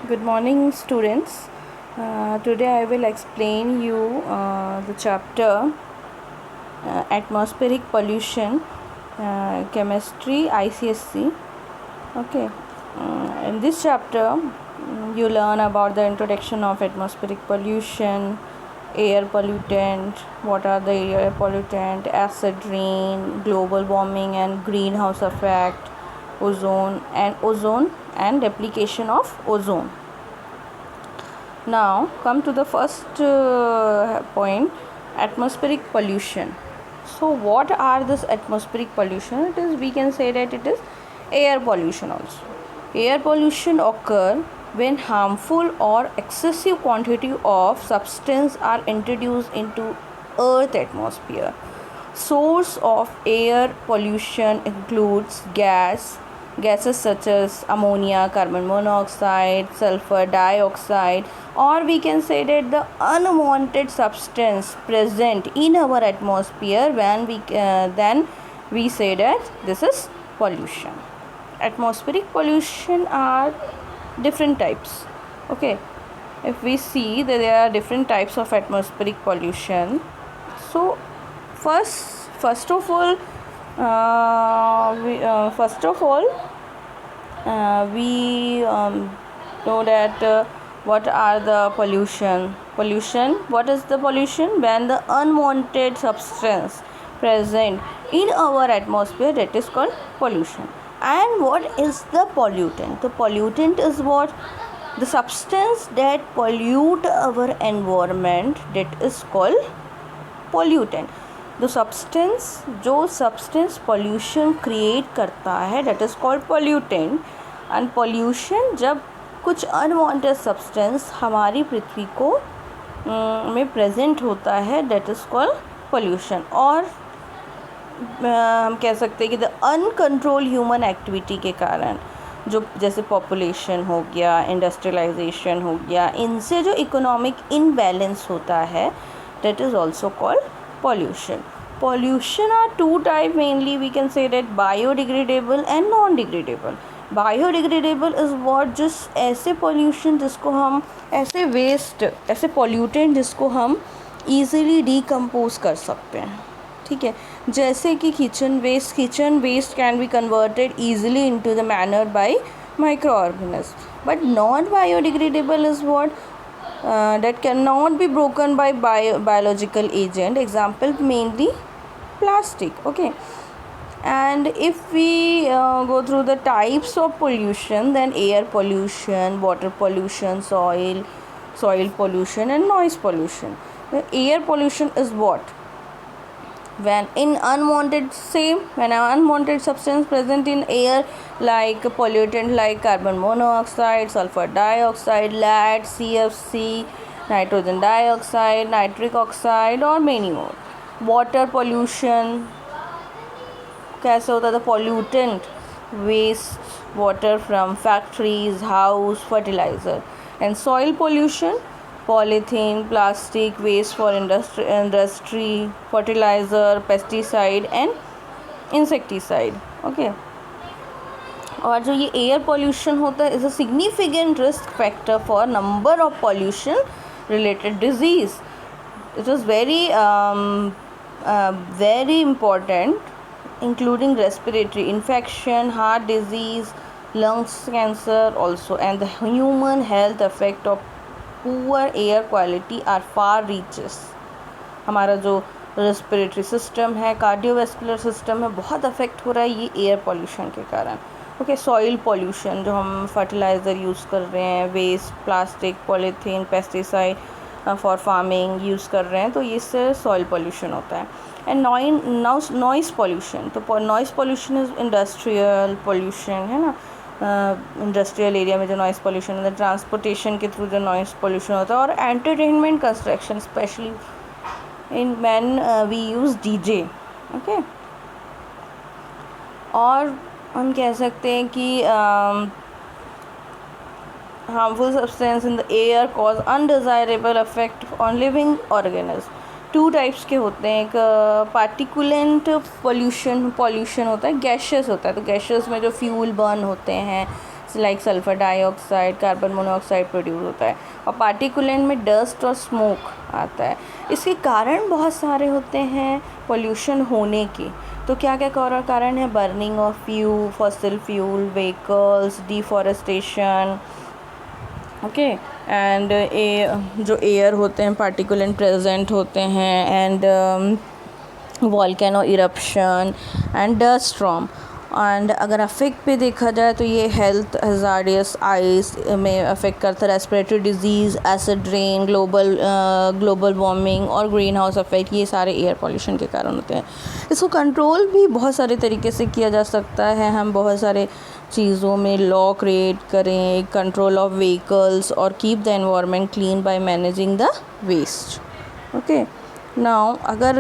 Good morning, students. Today I will explain you the chapter atmospheric pollution, chemistry, ICSC. Okay. In this chapter, you learn about the introduction of atmospheric pollution, air pollutant, what are the air pollutant, acid rain, global warming and greenhouse effect, ozone and replication of ozone. Now come to the first point, atmospheric pollution. So what are this atmospheric pollution? It is, we can say that it is air pollution also. Air pollution occur when harmful or excessive quantity of substance are introduced into earth atmosphere. Source of air pollution includes gases such as ammonia, carbon monoxide, sulfur dioxide, or we can say that the unwanted substance present in our atmosphere when then we say that this is pollution. Atmospheric pollution are different types. Okay, if we see that there are different types of atmospheric pollution. So first of all we know that what are the pollution. What is the pollution? When the unwanted substance present in our atmosphere, that is called pollution. And what is the pollutant? The pollutant is what? The substance that pollute our environment, that is called pollutant. जो substance pollution create करता है, that is called pollutant. And pollution जब कुछ unwanted substance हमारी पृथ्वी को में present होता है, दैट इज़ कॉल्ड पोल्यूशन. और हम कह सकते हैं कि द अनकंट्रोल ह्यूमन एक्टिविटी के कारण, जो जैसे पॉपुलेशन हो गया, इंडस्ट्रियलाइजेशन हो गया, इनसे जो इकोनॉमिक इनबैलेंस होता है, that is also called pollution. Pollution are two type mainly. We can say that biodegradable and non-degradable. Biodegradable is what, just ऐसे pollution जिसको हम ऐसे waste, ऐसे pollutant जिसको हम easily decompose कर सकते हैं. ठीक है, जैसे कि kitchen waste can be converted easily into the manner by microorganisms. But non biodegradable is what? That cannot be broken by biological agent. Example mainly plastic. Okay, and if we go through the types of pollution, then air pollution, water pollution, soil pollution and noise pollution. The air pollution is what? When an unwanted substance present in air, like pollutant like carbon monoxide, sulfur dioxide, lead, CFC, nitrogen dioxide, nitric oxide और many more. Water pollution कैसे होता था? pollutant waste water from factories, house, fertilizer. And soil pollution, polythene, plastic waste for industry, fertilizer, pesticide and insecticide. Okay, और जो ये air pollution होता है is a significant risk factor for number of pollution related disease. It is very important, including respiratory infection, heart disease, lungs cancer also. And the human health effect of poor air quality are far reaches. हमारा जो respiratory system है, cardiovascular system है, बहुत affect हो रहा है ये air pollution के कारण. ओके, सॉइल पोल्यूशन, जो हम फर्टिलाइज़र यूज़ कर रहे हैं, waste, plastic, polythene, pesticide for farming use कर रहे हैं, तो इससे सॉइल पोल्यूशन होता है. एंड नॉइस पोल्यूशन, तो noise pollution is industrial pollution, है ना. इंडस्ट्रियल एरिया में जो नॉइस पोल्यूशन होता है, ट्रांसपोर्टेशन के थ्रू जो नॉइस पोल्यूशन होता है, और entertainment construction, specially in man we use DJ. Okay, और हम कह सकते हैं कि harmful substance in the air cause undesirable effect on living organism. Two types के होते हैं. एक पार्टिकुलेंट पोल्यूशन होता है, गैशियस होता है. तो गैशियस में जो फ्यूल बर्न होते हैं, like sulphur dioxide, carbon monoxide produce होता है, और पार्टिकुलेंट में डस्ट और स्मोक आता है। इसके कारण बहुत सारे होते हैं पोल्यूशन होने के। तो क्या क्या कारण है? Burning of fossil fuel, vehicles, deforestation, okay, and जो एयर होते हैं पार्टिकुलेंट प्रेजेंट होते हैं, and volcano eruption and dust storm. And अगर अफेक्ट पे देखा जाए तो ये हेल्थ हजार्डियस आइज में अफेक्ट करता है, respiratory disease, acid rain, global warming और ग्रीन हाउस अफेक्ट, ये सारे एयर पॉल्यूशन के कारण होते हैं। इसको कंट्रोल भी बहुत सारे तरीके से किया जा सकता है। हम बहुत सारे चीज़ों में लॉ क्रिएट करें, कंट्रोल ऑफ व्हीकल्स, और keep the environment clean by managing the waste. Okay, now अगर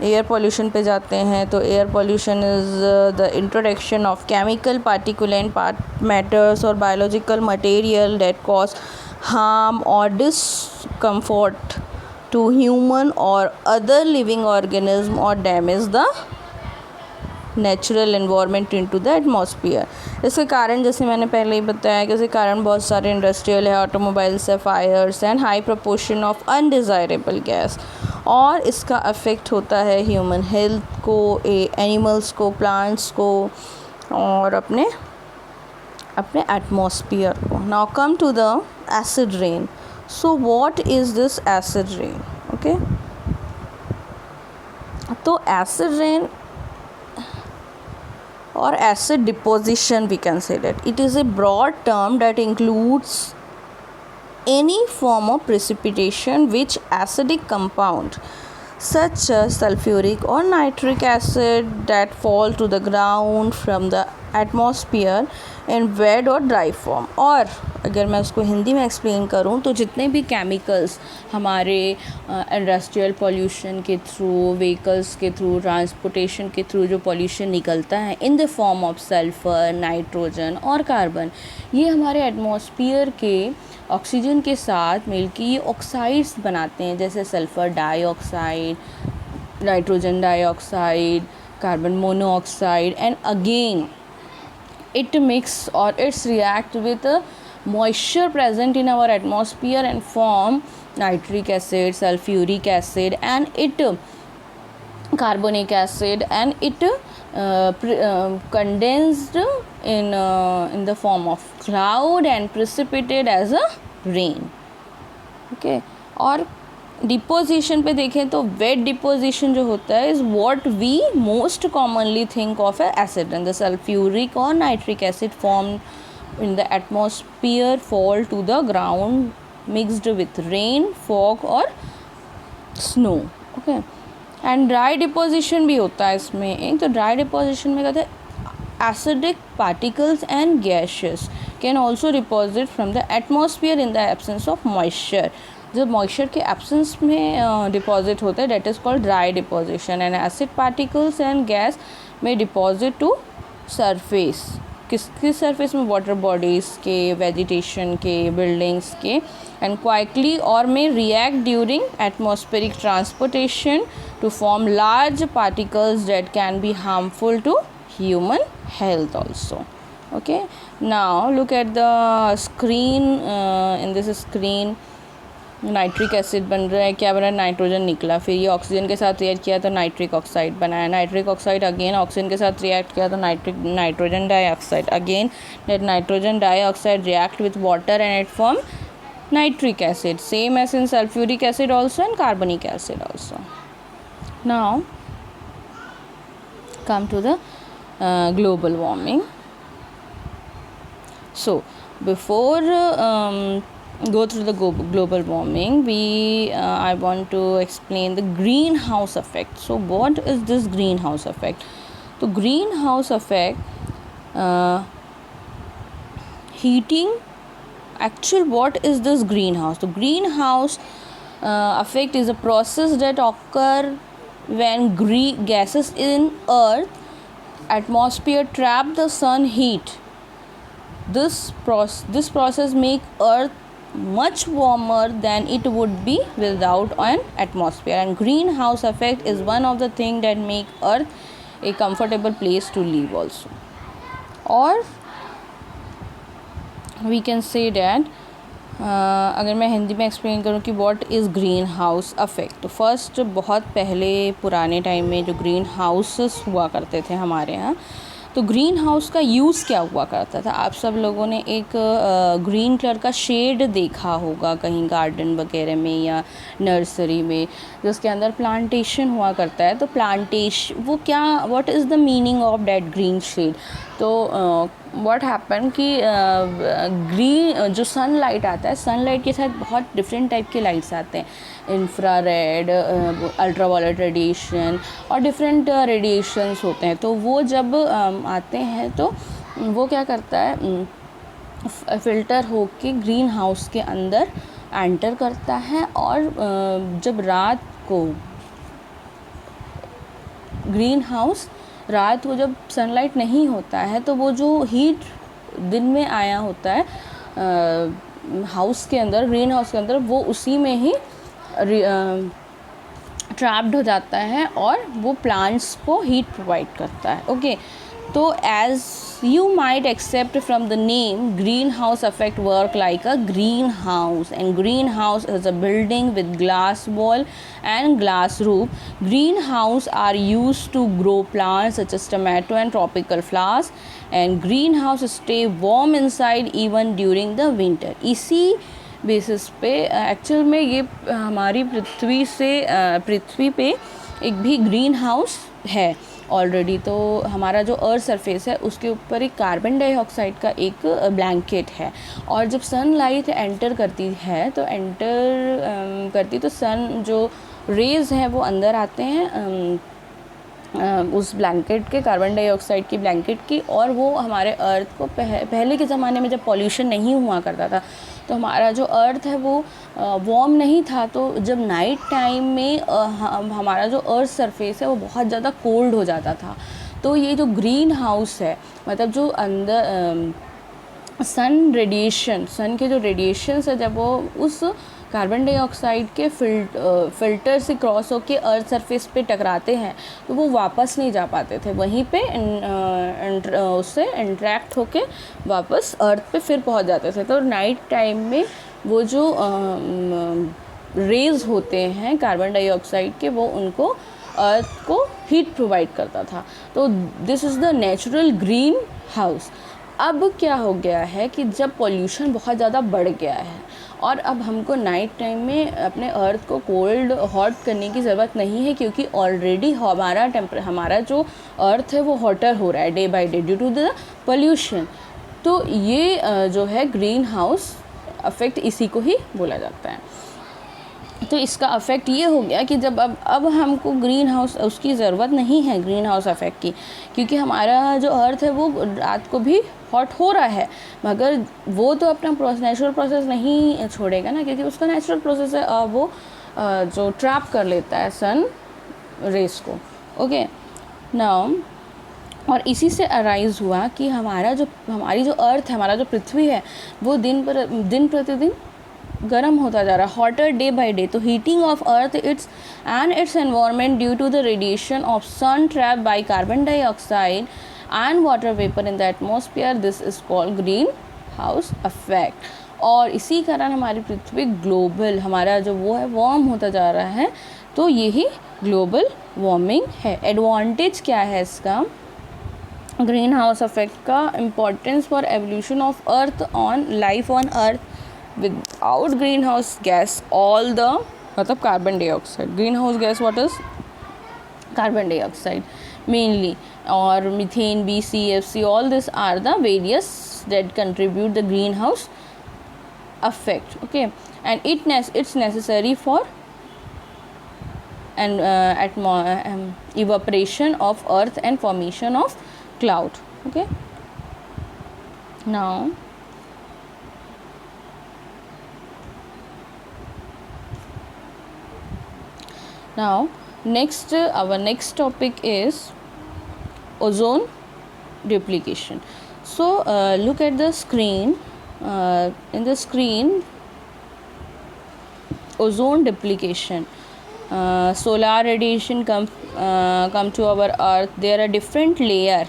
एयर पॉल्यूशन पे जाते हैं तो air pollution is the introduction of chemical particulate matters और biological material that cause harm और discomfort to human और other living organism और damage the natural environment into the atmosphere. इसके कारण जैसे मैंने पहले ही बताया कि इसके कारण बहुत सारे इंडस्ट्रियल है, ऑटोमोबाइल्स है, fires and high proportion of undesirable gas, और इसका अफेक्ट होता है ह्यूमन हेल्थ को, एनिमल्स को, प्लांट्स को, और अपने एटमॉस्फेयर को। Now come to the acid rain. So what is this acid rain? Okay, तो acid rain or acid deposition, we can say that it is a broad term that includes any form of precipitation which acidic compound such as sulfuric or nitric acid that fall to the ground from the atmosphere in wet or dry form। और अगर मैं उसको हिंदी में explain करूँ तो जितने भी chemicals हमारे इंडस्ट्रियल पॉल्यूशन के थ्रू, व्हीकल्स के थ्रू, ट्रांसपोर्टेशन के थ्रू जो पॉल्यूशन निकलता है in the form of sulphur, nitrogen और कार्बन, ये हमारे एटमॉस्फेयर के ऑक्सीजन के साथ मिलकर ये ऑक्साइड्स बनाते हैं, जैसे sulphur dioxide, nitrogen dioxide, carbon monoxide, and again it mix or it's react with moisture present in our atmosphere and form nitric acid, sulfuric acid, and it carbonic acid, and it condensed in the form of cloud and precipitated as a rain। okay, और deposition पे देखें तो wet deposition जो होता है is what we most commonly think of acid, and the sulphuric और nitric acid form in the atmosphere fall to the ground mixed with rain, fog और snow. Okay, and dry deposition भी होता है इसमें एक। तो ड्राई डिपोजिशन में कहते हैं acidic particles and gases can also deposit from the atmosphere in the absence of moisture. जब मॉइस्चर के एब्सेंस में डिपॉजिट होता है that is called dry deposition. And acid particles and gas में डिपॉजिट टू सरफेस, किस surface में? Water bodies के, vegetation के, बिल्डिंग्स के, एंड क्वाइकली और में react during atmospheric transportation to form large particles that can be harmful to human health also. Okay, now look at the screen. In this screen nitric acid बन रहा है, क्या बना? Nitrogen निकला, फिर ये ऑक्सीजन के साथ रिएक्ट किया तो नाइट्रिक ऑक्साइड बनाया, नाइट्रिक ऑक्साइड अगेन ऑक्सीजन के साथ रिएक्ट किया तो nitrogen dioxide, again that nitrogen dioxide react with water and it form nitric acid, same as in sulphuric acid also and carbonic acid also. Now come to the global warming. So before go through the global warming, I want to explain the greenhouse effect. So what is this greenhouse effect? So greenhouse effect, heating, actual what is this greenhouse? The greenhouse effect is a process that occur when gases in earth atmosphere trap the sun heat. This process make earth much warmer than it would be without an atmosphere, and greenhouse effect is one of the thing that make earth a comfortable place to live also. और we can say that, अगर मैं हिंदी में explain करूँ कि what is green house affect, तो first बहुत पहले पुराने टाइम में जो ग्रीन हाउसेस हुआ करते थे हमारे यहाँ, तो ग्रीन हाउस का यूज़ क्या हुआ करता था। आप सब लोगों ने एक ग्रीन कलर का शेड देखा होगा कहीं गार्डन वगैरह में या नर्सरी में, जिसके अंदर प्लांटेशन हुआ करता है। तो प्लांटेशन वो क्या, what is the meaning of that green shade. तो व्हाट हैपन कि ग्रीन जो सनलाइट आता है, सनलाइट के साथ बहुत डिफरेंट टाइप के लाइट्स आते हैं, इंफ्रारेड, अल्ट्रावायलेट रेडिएशन और डिफरेंट रेडिएशंस होते हैं। तो वो जब आते हैं तो वो क्या करता है, फ़िल्टर होके ग्रीन हाउस के अंदर एंटर करता है। और जब रात को ग्रीन हाउस, रात को जब सनलाइट नहीं होता है तो वो जो हीट दिन में आया होता है हाउस के अंदर, ग्रीन हाउस के अंदर, वो उसी में ही ट्रैप्ड हो जाता है और वो प्लांट्स को हीट प्रोवाइड करता है। ओके, तो as you might accept from the name, greenhouse effect work like a greenhouse, and greenhouse is a building with glass wall and glass roof. Greenhouse are used to grow plants such as tomato and tropical flowers, and greenhouse stay warm inside even during the winter. इसी basis पे actual में ये हमारी पृथ्वी पे एक भी green house है already. तो हमारा जो अर्थ सरफेस है उसके ऊपर एक कार्बन डाइऑक्साइड का एक ब्लैंकेट है, और जब सनलाइट एंटर करती है तो सन जो रेज़ हैं वो अंदर आते हैं उस ब्लैंकेट के, कार्बन डाइऑक्साइड की ब्लैंकेट की, और वो हमारे अर्थ को पहले के ज़माने में जब पॉल्यूशन नहीं हुआ करता था तो हमारा जो अर्थ है वो वार्म नहीं था। तो जब नाइट टाइम में हमारा जो अर्थ सरफेस है वो बहुत ज़्यादा कोल्ड हो जाता था। तो ये जो ग्रीन हाउस है, मतलब जो अंदर सन रेडिएशन, सन के जो रेडिएशंस है, जब वो उस कार्बन डाइऑक्साइड के फिल्टर से क्रॉस होके अर्थ सरफेस पे टकराते हैं तो वो वापस नहीं जा पाते थे, वहीं पे उससे इंटरेक्ट होके वापस अर्थ पे फिर पहुंच जाते थे। तो नाइट टाइम में वो जो रेज़ होते हैं कार्बन डाइऑक्साइड के, वो उनको अर्थ को हीट प्रोवाइड करता था। तो this is the natural green house. अब क्या हो गया है कि जब पॉल्यूशन बहुत ज़्यादा बढ़ गया है और अब हमको नाइट टाइम में अपने अर्थ को कोल्ड हॉट करने की ज़रूरत नहीं है, क्योंकि ऑलरेडी हमारा जो अर्थ है वो हॉटर हो रहा है day by day due to the pollution. तो ये जो है ग्रीन हाउस अफेक्ट, इसी को ही बोला जाता है। तो इसका अफेक्ट ये हो गया कि जब अब हमको ग्रीन हाउस उसकी ज़रूरत नहीं है, ग्रीन हाउस अफेक्ट की, क्योंकि हमारा जो अर्थ है वो रात को भी हॉट हो रहा है, मगर वो तो अपना नेचुरल प्रोसेस नहीं छोड़ेगा ना, क्योंकि उसका नेचुरल प्रोसेस है वो जो ट्रैप कर लेता है सन रेस को। ओके नाउ, और इसी से अराइज हुआ कि हमारी जो अर्थ है, हमारा जो पृथ्वी है, वो दिन प्रतिदिन गर्म होता जा रहा है, हॉटर डे बाय डे। तो heating of earth its environment due to the radiation of sun trap by carbon dioxide and water vapour in the atmosphere, this is called green house effect. और इसी कारण हमारी पृथ्वी global, हमारा जो वो है warm होता जा रहा है। तो यही ग्लोबल वार्मिंग है। एडवांटेज क्या है इसका, ग्रीन हाउस अफेक्ट का importance for evolution of earth on life on earth without greenhouse gas, all the मतलब carbon dioxide, greenhouse gas what is carbon dioxide mainly, or methane, BCFC, all this are the various that contribute the greenhouse effect. Okay, and it's necessary for evaporation of earth and formation of cloud. Okay, now next our next topic is ozone duplication. So look at the screen. In the screen, ozone duplication, solar radiation come to our earth. There are different layer.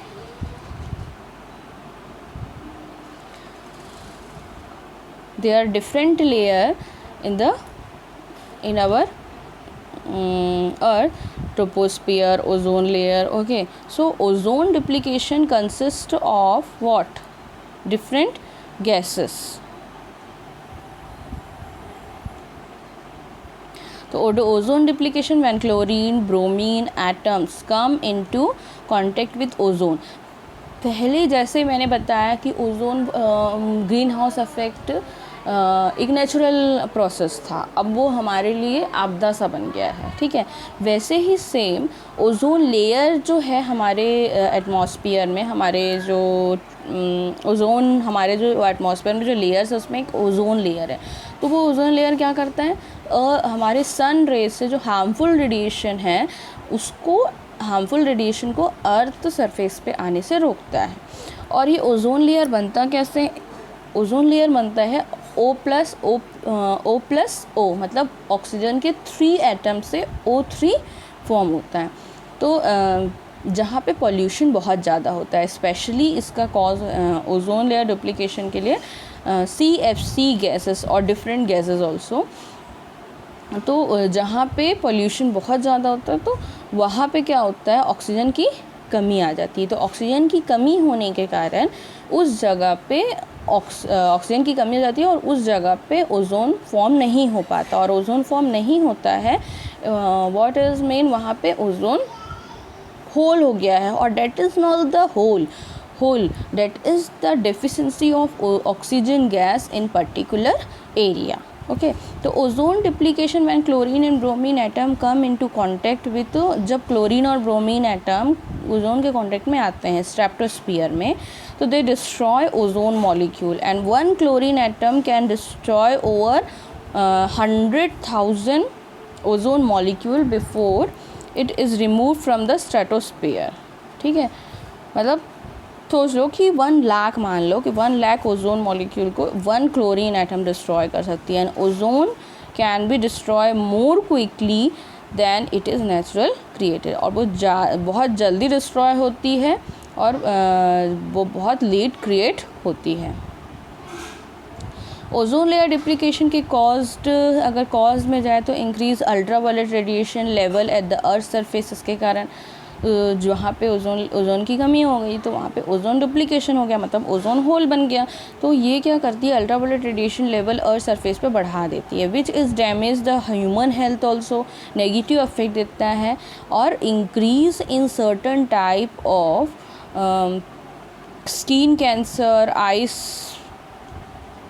there are different layer in our earth, troposphere, ozone layer. Okay, so ozone depletion consists of what? Different gases. So ozone depletion when chlorine, bromine atoms come into contact with ozone. पहले जैसे मैंने बताया कि ozone green house effect एक natural process था, अब वो हमारे लिए आपदा सा बन गया है, ठीक है। वैसे ही सेम ओजोन लेयर जो है हमारे एटमॉस्फेयर में, हमारे जो ओजोन, हमारे जो एटमॉस्फेयर में जो लेयर्स है उसमें एक ओजोन लेयर है। तो वो ओजोन लेयर क्या करता है, हमारे सन रेज से जो हार्मफुल रेडिएशन है उसको, हार्मफुल रेडिएशन को अर्थ सरफेस पे आने से रोकता है। और ये ओजोन लेयर बनता कैसे? ओजोन लेयर बनता है O+O, मतलब ऑक्सीजन के 3 एटम से O3 फॉर्म होता है। तो जहाँ पे पॉल्यूशन बहुत ज़्यादा होता है, स्पेशली इसका कॉज ओजोन लेयर डुप्लीकेशन के लिए CFC गैसेस और डिफरेंट गैसेस ऑल्सो। तो जहाँ पे पॉल्यूशन बहुत ज़्यादा होता है तो वहाँ पे क्या होता है, ऑक्सीजन की कमी आ जाती है। तो ऑक्सीजन की कमी होने के कारण उस जगह पे ऑक्सीजन की कमी हो जाती है और उस जगह पे ओजोन फॉर्म नहीं हो पाता, और ओजोन फॉर्म नहीं होता है, व्हाट इज़ मेन, वहाँ पे ओजोन होल हो गया है। और that is not the whole, that is the deficiency of oxygen gas in particular area. Okay, तो ozone depletion when chlorine and bromine atom come into contact with, जब chlorine और bromine atom ozone के contact में आते हैं stratosphere में, तो they destroy ozone molecule and one chlorine atom can destroy over 100,000 ozone molecule before it is remove from the stratosphere. ठीक है, मतलब सोच लो कि 1 लाख, मान लो कि 1 लाख ओजोन मॉलिक्यूल को 1 क्लोरीन एटम डिस्ट्रॉय कर सकती है। And ozone can be destroy more quickly than it is natural created, और वो बहुत जल्दी डिस्ट्रॉय होती है और वो बहुत लेट क्रिएट होती है। ओजोन लेयर डिप्लीकेशन के कॉज्ड, अगर कॉज में जाए तो increase ultraviolet radiation level at the earth surface, इसके कारण जहाँ पे ओजोन की कमी हो गई तो वहाँ पे ओजोन डुप्लीकेशन हो गया, मतलब ओजोन होल बन गया। तो ये क्या करती है, ultraviolet radiation level earth surface पे बढ़ा देती है, which is damage the human health also, negative effect देता है, और increase in certain type of skin cancer, ice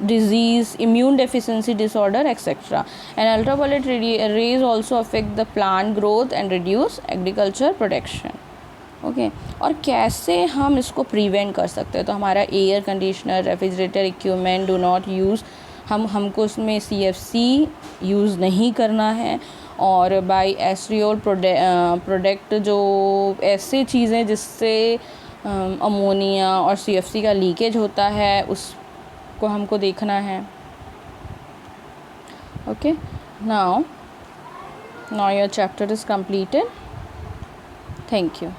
disease, immune deficiency disorder, etc. And ultraviolet rays also affect the plant growth and reduce agriculture production. Okay, और कैसे हम इसको prevent कर सकते हैं? तो हमारा air conditioner, refrigerator equipment do not use, हमको उसमें CFC यूज़ नहीं करना है। और बाय एस्ट्रियोल प्रोडक्ट, जो ऐसे चीज़ें जिससे अमोनिया और CFC का लीकेज होता है उसको हमको देखना है। Okay, now your chapter is completed. Thank you.